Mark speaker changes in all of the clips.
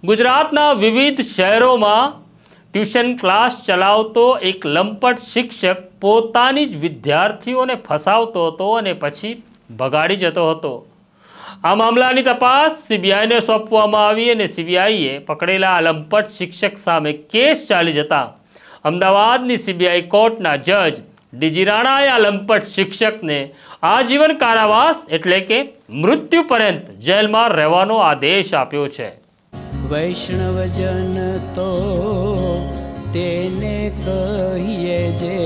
Speaker 1: ગુજરાતના વિવિધ શહેરોમાં ટ્યુશન ક્લાસ ચલાવતો એક લંપટ શિક્ષક પોતાની જ વિદ્યાર્થીઓને ફસાવતો હતો અને પછી ભગાડી જતો હતો। આ મામલાની તપાસ સીબીઆઈને સોંપવામાં આવી અને સીબીઆઈએ પકડેલા આ લંપટ શિક્ષક સામે કેસ ચાલી જતા અમદાવાદની સીબીઆઈ કોર્ટના જજ ડીજી રાણાએ આ લંપટ શિક્ષકને આજીવન કારાવાસ એટલે કે મૃત્યુ પર્યંત જેલમાં રહેવાનો આદેશ આપ્યો છે।
Speaker 2: વૈષ્ણવજન તો તેને કહીએ જે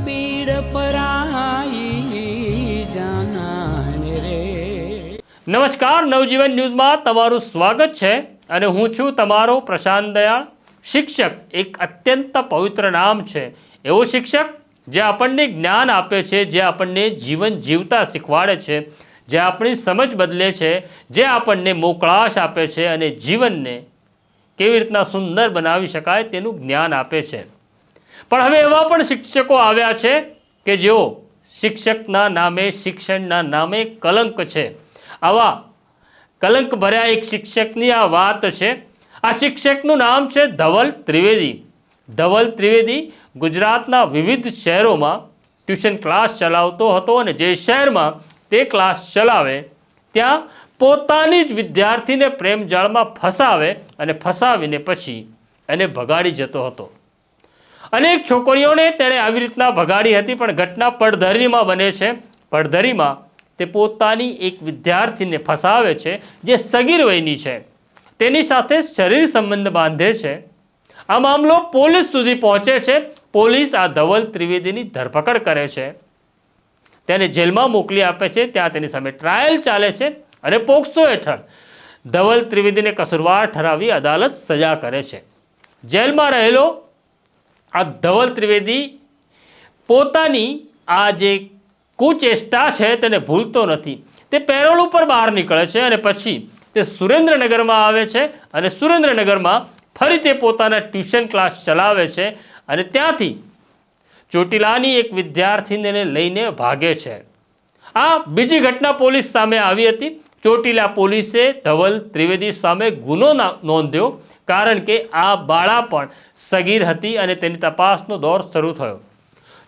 Speaker 2: પીડ પરાઈ જાનાને રે।
Speaker 1: નમસ્કાર, નવજીવન ન્યૂઝમાં તમારું સ્વાગત છે અને હું છું તમારો પ્રશાંત દયાળ। શિક્ષક એક અત્યંત પવિત્ર નામ છે। એવો શિક્ષક જે આપણને જ્ઞાન આપે છે, જે આપણને જીવન જીવતા શીખવાડે છે, જે આપણી સમજ બદલે છે, જે આપણને મોકળાશ આપે છે અને જીવનને કેવી રીતના સુંદર બનાવી શકાય તેનું જ્ઞાન આપે છે। પણ હવે એવા પણ શિક્ષકો આવ્યા છે કે જેઓ શિક્ષકના નામે, શિક્ષણના નામે કલંક છે। આવા કલંક ભર્યા એક શિક્ષકની આ વાત છે। આ શિક્ષકનું નામ છે ધવલ ત્રિવેદી। ધવલ ત્રિવેદી ગુજરાતના વિવિધ શહેરોમાં ટ્યુશન ક્લાસ ચલાવતો હતો અને જે શહેરમાં તે ક્લાસ ચલાવે ત્યાં પોતાની જ વિદ્યાર્થીને પ્રેમ જાળમાં ફસાવે અને ફસાવીને પછી એને ભગાડી જતો હતો। અનેક છોકરીઓને તેણે આવી રીતના ભગાડી હતી, પણ ઘટના પડધરીમાં બને છે। પડધરીમાં તે પોતાની એક વિદ્યાર્થીને ફસાવે છે જે સગીર વયની છે, તેની સાથે શરીર સંબંધ બાંધે છે। આ મામલો પોલીસ સુધી પહોંચે છે। પોલીસ આ ધવલ ત્રિવેદીની ધરપકડ કરે છે, તેને જેલમાં મોકલી આપે છે। ત્યાં તેની સામે ટ્રાયલ ચાલે છે અને પોક્સો હેઠળ ધવલ ત્રિવેદીને કસૂરવાર ઠરાવી અદાલત સજા કરે છે। જેલમાં રહેલો આ ધવલ ત્રિવેદી પોતાની આ જે કુચેષ્ટા છે તેને ભૂલતો નથી। તે પેરોલ ઉપર બહાર નીકળે છે અને પછી તે સુરેન્દ્રનગરમાં આવે છે અને સુરેન્દ્રનગરમાં ફરી તે પોતાના ટ્યુશન ક્લાસ ચલાવે છે અને ત્યાંથી ચોટીલાની એક વિદ્યાર્થીને લઈને ભાગે છે। આ બીજી ઘટના પોલીસ સામે આવી હતી। ચોટીલા પોલીસે ધવલ ત્રિવેદી સામે ગુનો નોંધ્યો, કારણ કે આ બાળા પણ સગીર હતી અને તેની તપાસનો દોર શરૂ થયો।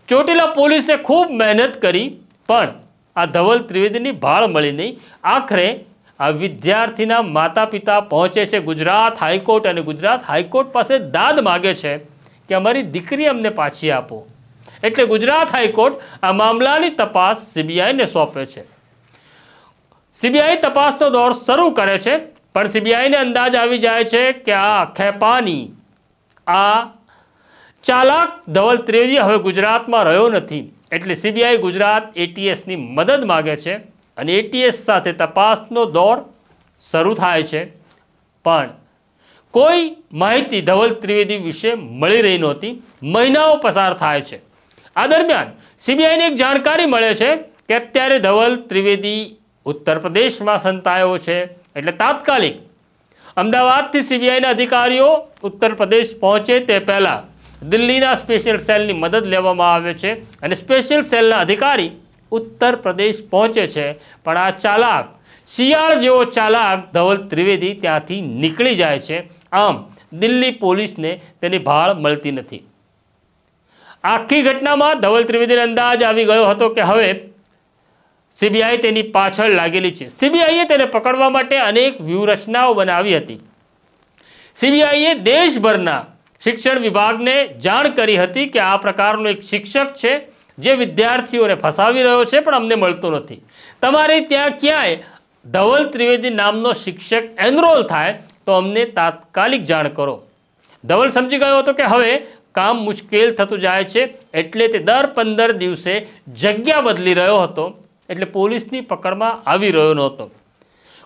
Speaker 1: ચોટીલા પોલીસે ખૂબ મહેનત કરી, પણ આ ધવલ ત્રિવેદીની ભાળ મળી નહીં। આખરે આ વિદ્યાર્થીના માતા પિતા પહોંચે છે ગુજરાત હાઈકોર્ટ અને ગુજરાત હાઈકોર્ટ પાસે દાદ માગે છે કે અમારી દીકરી અમને પાછી આપો। એટલે ગુજરાત હાઈકોર્ટ આ મામલાની તપાસ સીબીઆઈને સોંપે છે। સીબીઆઈ તપાસનો દોર શરૂ કરે છે, પણ સીબીઆઈને અંદાજ આવી જાય છે કે આ ખેપાની, આ ચાલાક ધવલ ત્રિવેદી હવે ગુજરાતમાં રહ્યો નથી। એટલે સીબીઆઈ ગુજરાત એટીએસની મદદ માગે છે અને એટીએસ સાથે તપાસનો દોર શરૂ થાય છે, પણ કોઈ માહિતી ધવલ ત્રિવેદી વિશે મળી રહી નહોતી। મહિનાઓ પસાર થાય છે। આ દરમિયાન સીબીઆઈને એક જાણકારી મળે છે કે અત્યારે ધવલ ત્રિવેદી ઉત્તર પ્રદેશમાં સંતાયો છે। એટલે તાત્કાલિક અમદાવાદથી સીબીઆઈના અધિકારીઓ ઉત્તર પ્રદેશ પહોંચે તે પહેલાં દિલ્હીના સ્પેશિયલ સેલની મદદ લેવામાં આવે છે અને સ્પેશિયલ સેલના અધિકારી ઉત્તર પ્રદેશ પહોંચે છે, પણ આ ચાલાક, શિયાળ જેવો ચાલાક ધવલ ત્રિવેદી ત્યાંથી નીકળી જાય છે। આમ દિલ્હી પોલીસને તેની ભાળ મળતી નથી। આખી ઘટનામાં ધવલ ત્રિવેદીને અંદાજ આવી ગયો હતો કે હવે સીબીઆઈ તેની પાછળ લાગેલી છે। સીબીઆઈએ તેને પકડવા માટે અનેક વ્યૂહરચનાઓ બનાવી હતી। સીબીઆઈએ દેશભરના શિક્ષણ વિભાગને જાણ કરી હતી કે આ પ્રકારનો એક શિક્ષક છે જે વિદ્યાર્થીઓને ફસાવી રહ્યો છે, પણ અમને મળતો નથી। તમારે ત્યાં ક્યાંય ધવલ ત્રિવેદી નામનો શિક્ષક એનરોલ થાય તો અમને તાત્કાલિક જાણ કરો। ધવલ સમજી ગયો હતો કે હવે કામ મુશ્કેલ થતું જાય છે, એટલે તે દર 15 દિવસે જગ્યા બદલી રહ્યો હતો, એટલે પોલીસની પકડમાં આવી રહ્યો નહોતો।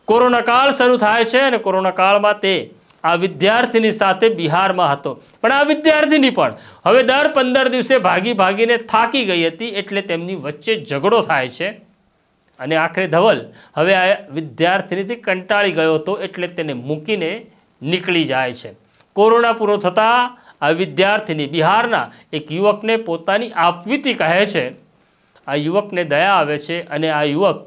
Speaker 1: કોરોના કાળ શરૂ થાય છે અને કોરોના કાળમાં તે આ વિદ્યાર્થીની સાથે બિહારમાં હતો, પણ આ વિદ્યાર્થીની પણ હવે દર 15 દિવસે ભાગીને થાકી ગઈ હતી, એટલે તેમની વચ્ચે ઝઘડો થાય છે અને આખરે ધવલ હવે આ વિદ્યાર્થીનીથી કંટાળી ગયો હતો, એટલે તેને મૂકીને નીકળી જાય છે। કોરોના પૂરો થતાં આ વિદ્યાર્થીની બિહારના એક યુવકને પોતાની આપવીતી કહે છે। આ યુવકને દયા આવે છે અને આ યુવક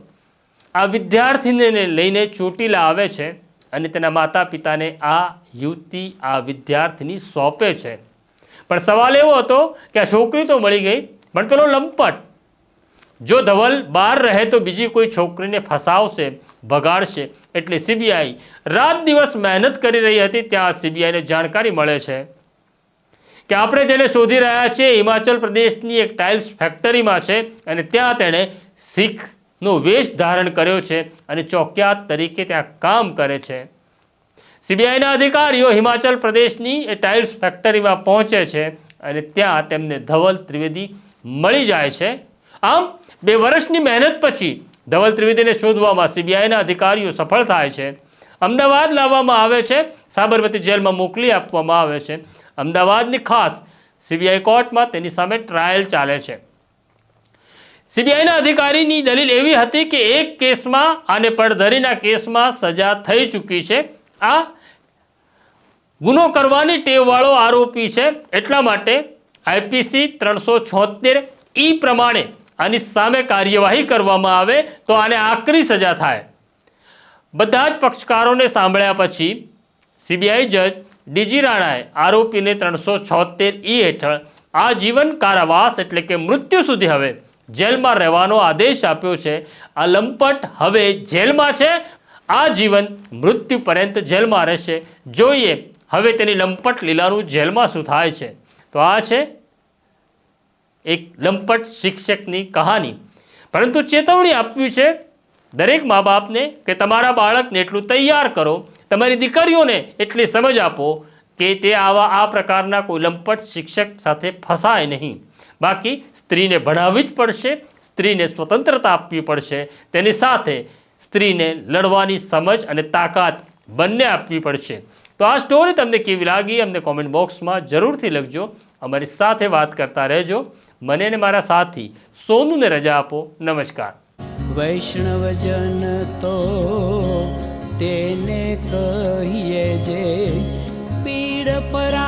Speaker 1: આ વિદ્યાર્થીને લઈને ચોટીલા આવે છે અને તેના માતા પિતાને આ યુવતી, આ વિદ્યાર્થીની સોંપે છે. પણ સવાલ એવો હતો કે આ છોકરી તો મળી ગઈ, પણ પેલો લંપટ જો ધવલ બહાર રહે તો બીજી કોઈ છોકરીને ફસાવશે, ભગાડશે. એટલે સીબીઆઈ રાત દિવસ મહેનત કરી રહી હતી. ત્યાં સીબીઆઈને જાણકારી મળે છે કે આપણે જેને શોધી રહ્યા છીએ હિમાચલ પ્રદેશની એક ટાઇલ્સ ફેક્ટરીમાં છે અને ત્યાં તેણે શીખનો વેશ ધારણ કર્યો છે અને ચોકિયાત તરીકે ત્યાં કામ કરે છે. સીબીઆઈના અધિકારીઓ હિમાચલ પ્રદેશની એ ટાઇલ્સ ફેક્ટરીમાં પહોંચે છે અને ત્યાં તેમને ધવલ ત્રિવેદી મળી જાય છે. આમ 2 વર્ષની મહેનત પછી ધવલ ત્રિવેદીને શોધવામાં સીબીઆઈના અધિકારીઓ સફળ થાય છે. અમદાવાદ લાવવામાં આવે છે, સાબરમતી જેલમાં મોકલી આપવામાં આવે છે. અમદાવાદની ખાસ સીબીઆઈ કોર્ટમાં તેની સામે ટ્રાયલ ચાલે છે. સીબીઆઈના અધિકારીની દલીલ એવી હતી કે એક કેસમાં અને પડધરીના કેસમાં સજા થઈ ચૂકી છે. આ ગુનો કરવાની ટેવવાળો આરોપી છે. એટલા માટે આઈપીસી 376E પ્રમાણે આની સામે કાર્યવાહી કરવામાં આવે તો આને આકરી સજા થાય. બધા જ પક્ષકારોને સાંભળ્યા પછી સીબીઆઈ જજ ડીજી રાણાએ આરોપીને 376E હેઠળ આજીવન કારાવાસ એટલે કે મૃત્યુ સુધી હવે જેલમાં રહેવાનો આદેશ આપ્યો છે. આ લંપટ હવે જેલમાં છે, આજીવન મૃત્યુ પર્યંત જેલમાં રહેશે. જોઈએ હવે તેની લંપટ લીલાનું જેલમાં શું થાય છે. તો આ છે એક લંપટ શિક્ષકની કહાની. પરંતુ ચેતવણી આપવી છે દરેક મા બાપને કે તમારા બાળકને એટલું તૈયાર કરો, તમારી દીકરીઓને એટલી સમજ આપો કે તે આ પ્રકારના કોઈ લંપટ શિક્ષક સાથે ફસાય નહીં. બાકી સ્ત્રીને ભણાવવી જ પડશે, સ્ત્રીને સ્વતંત્રતા આપવી પડશે, તેની સાથે સ્ત્રીને લડવાની સમજ અને તાકાત બંને આપવી પડશે. તો આ સ્ટોરી તમને કેવી લાગી અમને કોમેન્ટ બોક્સમાં જરૂરથી લખજો. અમારી સાથે વાત કરતા રહેજો. મને અને મારા સાથી સોનુને રજા આપો. નમસ્કાર.
Speaker 2: વૈષ્ણવજન તો તેને કહીએ જે પીડ પરા